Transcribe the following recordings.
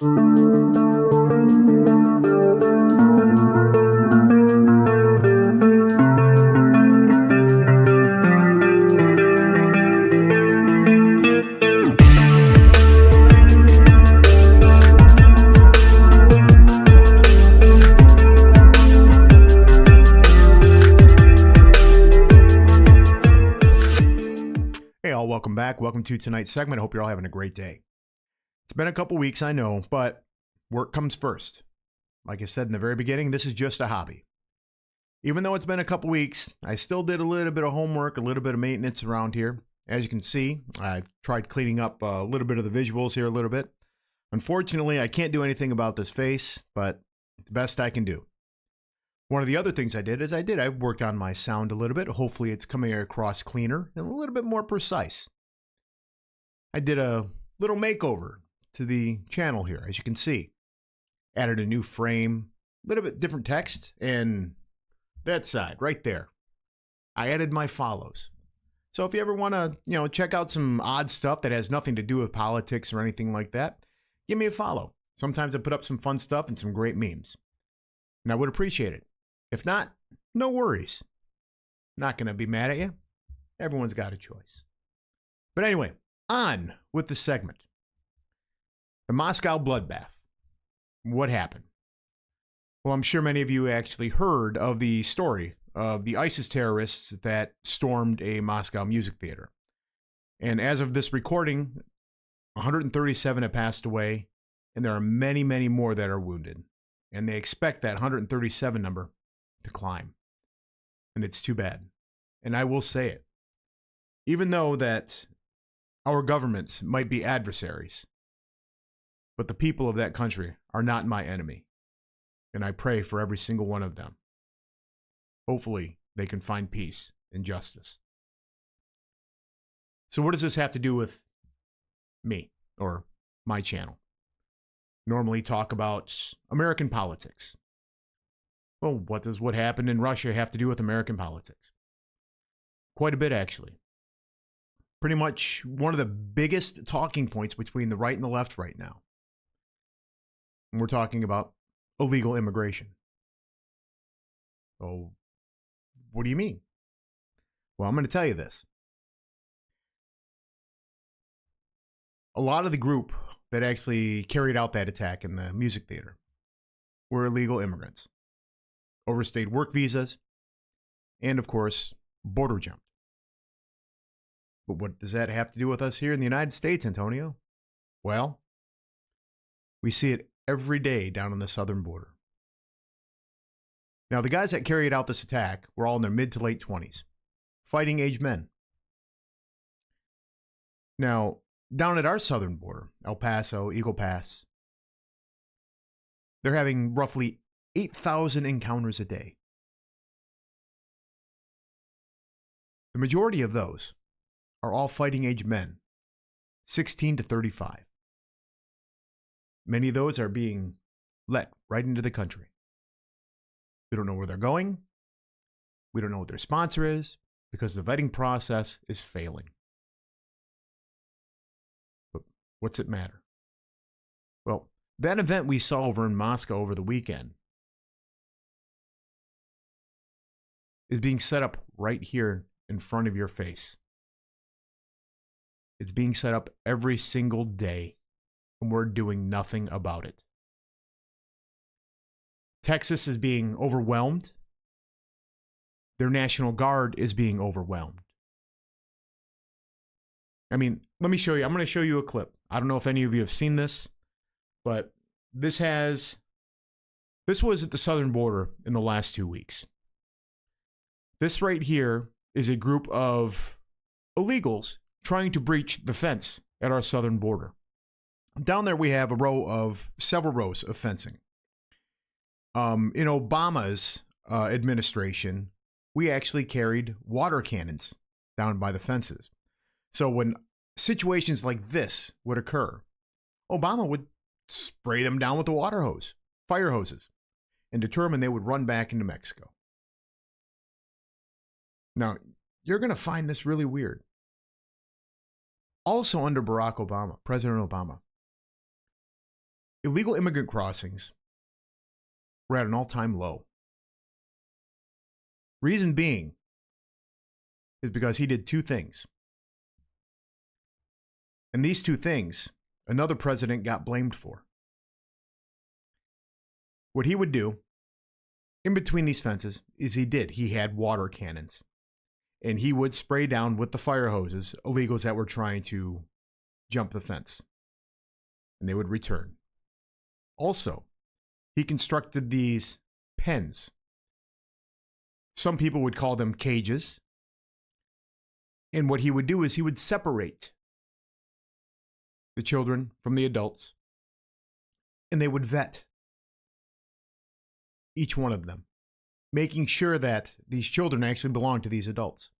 Hey all, welcome back. Welcome to tonight's segment. I hope you're all having a great day. It's been a couple weeks, I know, but work comes first. Like I said in the very beginning, this is just a hobby. Even though it's been a couple weeks, I still did a little bit of homework, a little bit of maintenance around here. As you can see, I tried cleaning up a little bit of the visuals here a little bit. Unfortunately, I can't do anything about this face, but it's the best I can do. One of the other things I did is I worked on my sound a little bit. Hopefully it's coming across cleaner and a little bit more precise. I did a little makeover to the channel here, as you can see. Added a new frame, a little bit different text, and that side right there. I added my follows. So if you ever want to, check out some odd stuff that has nothing to do with politics or anything like that, give me a follow. Sometimes I put up some fun stuff and some great memes. And I would appreciate it. If not, no worries. Not going to be mad at you. Everyone's got a choice. But anyway, on with the segment. The Moscow Bloodbath. What happened? Well, I'm sure many of you actually heard of the story of the ISIS terrorists that stormed a Moscow music theater. And as of this recording, 137 have passed away, and there are many, many more that are wounded. And they expect that 137 number to climb. And it's too bad. And I will say it. Even though that our governments might be adversaries, but the people of that country are not my enemy. And I pray for every single one of them. Hopefully they can find peace and justice. So what does this have to do with me or my channel? Normally talk about American politics. Well, what does what happened in Russia have to do with American politics? Quite a bit, actually. Pretty much one of the biggest talking points between the right and the left right now. And we're talking about illegal immigration. So, what do you mean? Well, I'm going to tell you this. A lot of the group that actually carried out that attack in the music theater were illegal immigrants. Overstayed work visas, and of course, border jumped. But what does that have to do with us here in the United States, Antonio? Well, we see it every day down on the southern border. Now, the guys that carried out this attack were all in their mid to late 20s, fighting age men. Now, down at our southern border, El Paso, Eagle Pass, they're having roughly 8,000 encounters a day. The majority of those are all fighting age men, 16 to 35. Many of those are being let right into the country. We don't know where they're going. We don't know what their sponsor is because the vetting process is failing. But what's it matter? Well, that event we saw over in Moscow over the weekend is being set up right here in front of your face. It's being set up every single day, and we're doing nothing about it. Texas is being overwhelmed. Their National Guard is being overwhelmed. I mean, let me show you. I'm going to show you a clip. I don't know if any of you have seen this, but this was at the southern border in the last 2 weeks. This right here is a group of illegals trying to breach the fence at our southern border. Down there we have several rows of fencing. In Obama's administration, we actually carried water cannons down by the fences. So when situations like this would occur, Obama would spray them down with the fire hoses, and determine they would run back into Mexico. Now, you're going to find this really weird. Also under Barack Obama, President Obama, illegal immigrant crossings were at an all-time low. Reason being is because he did two things. And these two things, another president got blamed for. What he would do in between these fences is he had water cannons. And he would spray down with the fire hoses illegals that were trying to jump the fence. And they would return. Also, he constructed these pens. Some people would call them cages. And what he would do is he would separate the children from the adults. And they would vet each one of them, making sure that these children actually belong to these adults.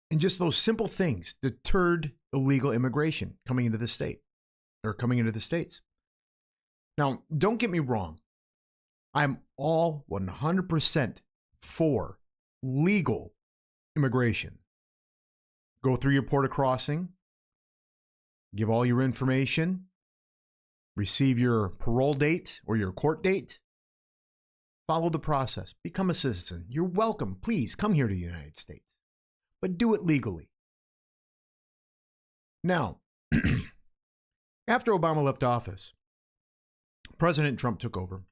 And just those simple things deterred illegal immigration coming into the state, or coming into the States. Now, don't get me wrong. I'm all 100% for legal immigration. Go through your port of crossing, give all your information, receive your parole date or your court date, follow the process, become a citizen. You're welcome. Please come here to the United States, but do it legally. Now, after Obama left office, President Trump took over,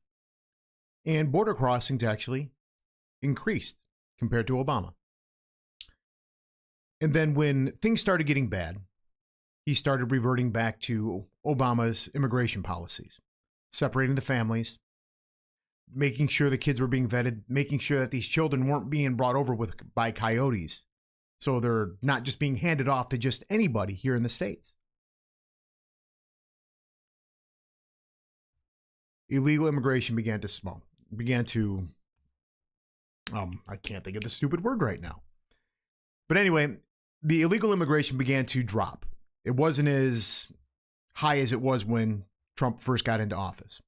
and border crossings actually increased compared to Obama. And then when things started getting bad, he started reverting back to Obama's immigration policies, separating the families, making sure the kids were being vetted, making sure that these children weren't being brought over by coyotes. So they're not just being handed off to just anybody here in the States. Illegal immigration began to I can't think of the stupid word right now. But anyway, the illegal immigration began to drop. It wasn't as high as it was when Trump first got into office.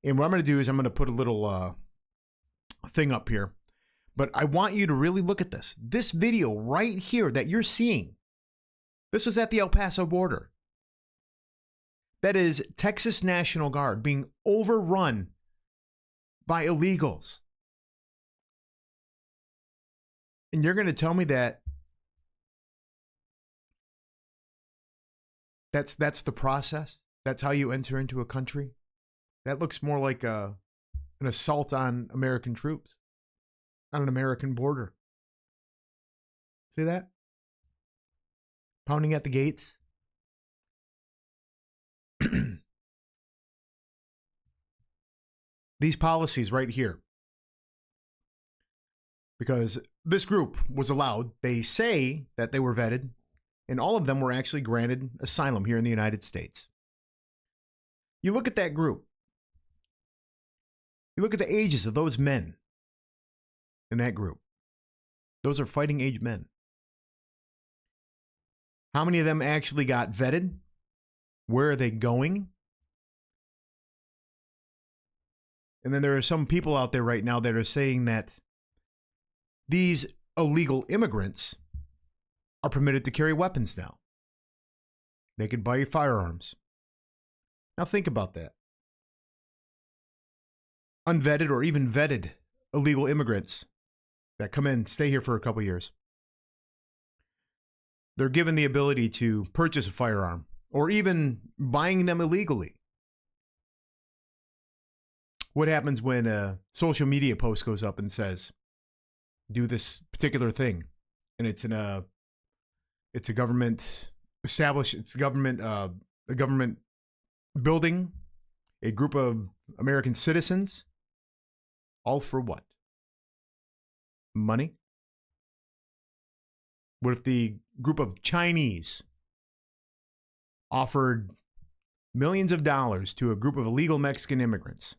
And what I'm going to do is I'm going to put a little thing up here. But I want you to really look at this. This video right here that you're seeing, this was at the El Paso border. That is Texas National Guard being overrun by illegals. And you're going to tell me that that's the process? That's how you enter into a country? That looks more like an assault on American troops, on an American border. See that? Pounding at the gates. These policies right here. Because this group was allowed, they say that they were vetted, and all of them were actually granted asylum here in the United States. You look at that group. You look at the ages of those men in that group. Those are fighting age men. How many of them actually got vetted? Where are they going? And then there are some people out there right now that are saying that these illegal immigrants are permitted to carry weapons now. They could buy firearms. Now think about that. Unvetted or even vetted illegal immigrants that come in, stay here for a couple years. They're given the ability to purchase a firearm or even buying them illegally. What happens when a social media post goes up and says, do this particular thing, and it's a government established, it's a government building, a group of American citizens, all for what? Money? What if the group of Chinese offered millions of dollars to a group of illegal Mexican immigrants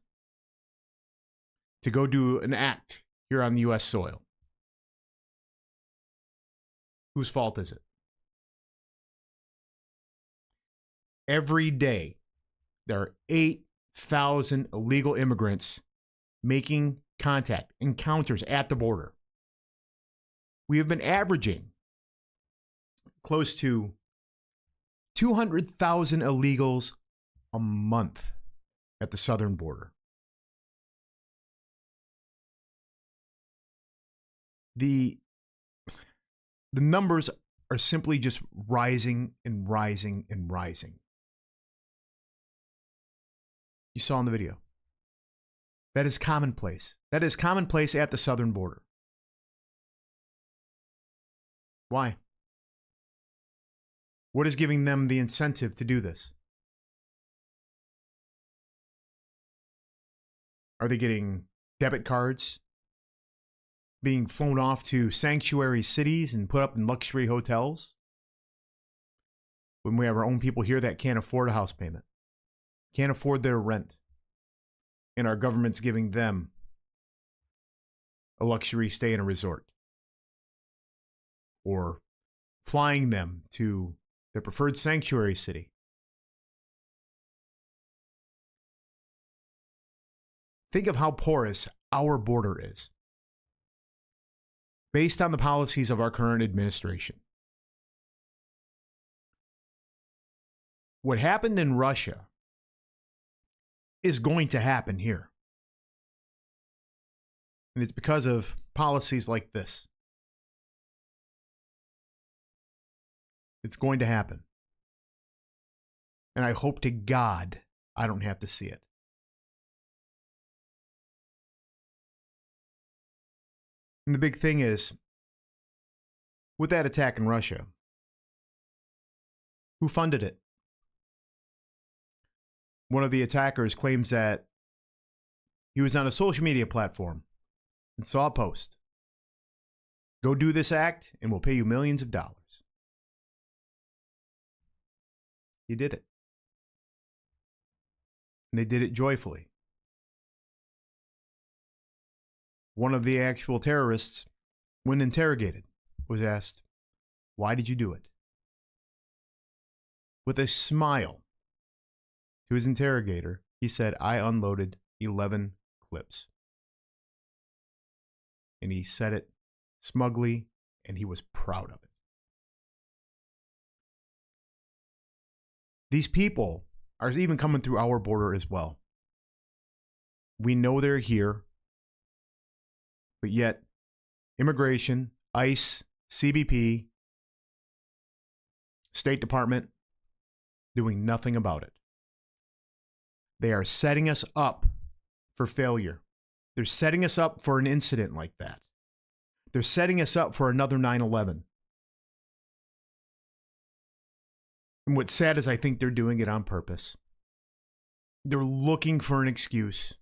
to go do an act here on the U.S. soil? Whose fault is it? Every day, there are 8,000 illegal immigrants making encounters at the border. We have been averaging close to 200,000 illegals a month at the southern border. The numbers are simply just rising and rising and rising. You saw in the video. That is commonplace. That is commonplace at the southern border. Why? What is giving them the incentive to do this? Are they getting debit cards? Being flown off to sanctuary cities and put up in luxury hotels? When we have our own people here that can't afford a house payment, can't afford their rent, and our government's giving them a luxury stay in a resort, or flying them to their preferred sanctuary city. Think of how porous our border is based on the policies of our current administration. What happened in Russia is going to happen here. And it's because of policies like this. It's going to happen. And I hope to God I don't have to see it. And the big thing is, with that attack in Russia, who funded it? One of the attackers claims that he was on a social media platform and saw a post. Go do this act and we'll pay you millions of dollars. He did it. And they did it joyfully. One of the actual terrorists, when interrogated, was asked, "Why did you do it?" With a smile to his interrogator, he said, "I unloaded 11 clips." And he said it smugly, and he was proud of it. These people are even coming through our border as well. We know they're here, but yet immigration, ICE, CBP, State Department, doing nothing about it. They are setting us up for failure. They're setting us up for an incident like that. They're setting us up for another 9/11. And what's sad is I think they're doing it on purpose. They're looking for an excuse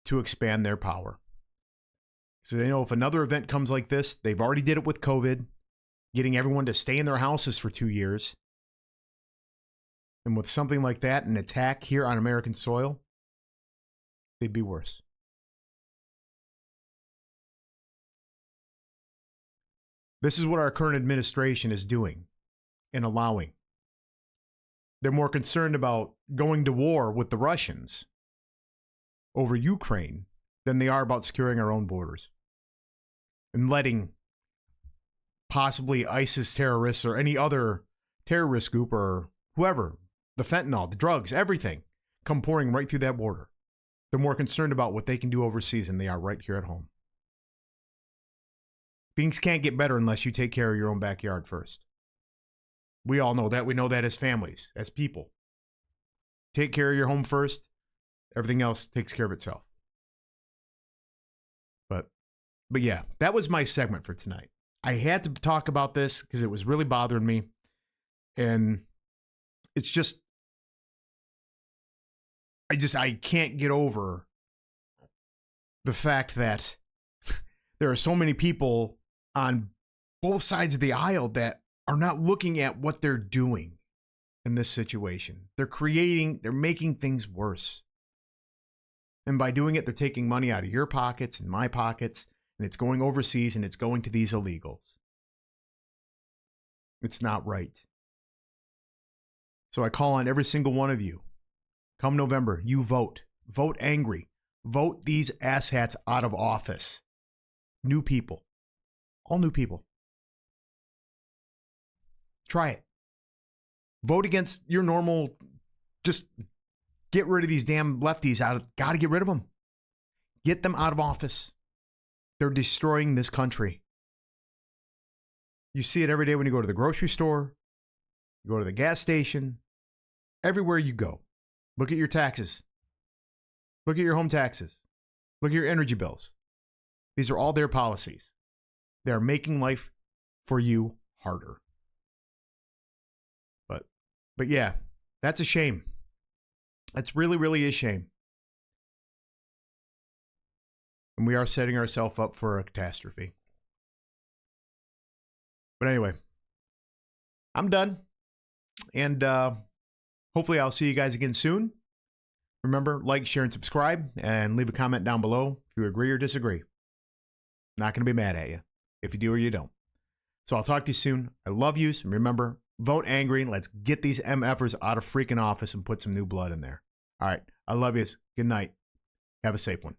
to expand their power. So they know if another event comes like this, they've already did it with COVID, getting everyone to stay in their houses for 2 years. And with something like that, an attack here on American soil, they'd be worse. This is what our current administration is doing and allowing. They're more concerned about going to war with the Russians over Ukraine than they are about securing our own borders and letting possibly ISIS terrorists or any other terrorist group or whoever, the fentanyl, the drugs, everything, come pouring right through that border. They're more concerned about what they can do overseas than they are right here at home. Things can't get better unless you take care of your own backyard first. We all know that. We know that as families, as people. Take care of your home first. Everything else takes care of itself. But yeah, that was my segment for tonight. I had to talk about this because it was really bothering me. And it's just, I can't get over the fact that there are so many people on both sides of the aisle that are not looking at what they're doing in this situation. They're making things worse. And by doing it, they're taking money out of your pockets and my pockets, and it's going overseas and it's going to these illegals. It's not right. So I call on every single one of you. Come November, you vote. Vote angry. Vote these asshats out of office. New people. All new people. Try it. Vote against your normal, just get rid of these damn lefties out. Got to get rid of them. Get them out of office. They're destroying this country. You see it every day when you go to the grocery store, you go to the gas station, everywhere you go. Look at your taxes. Look at your home taxes. Look at your energy bills. These are all their policies. They're making life for you harder. But yeah, that's a shame. That's really, really a shame. And we are setting ourselves up for a catastrophe. But anyway, I'm done. And hopefully I'll see you guys again soon. Remember, like, share, and subscribe, and leave a comment down below if you agree or disagree. Not going to be mad at you if you do or you don't. So I'll talk to you soon. I love you. And remember, vote angry. Let's get these MFers out of freaking office and put some new blood in there. All right. I love you. Good night. Have a safe one.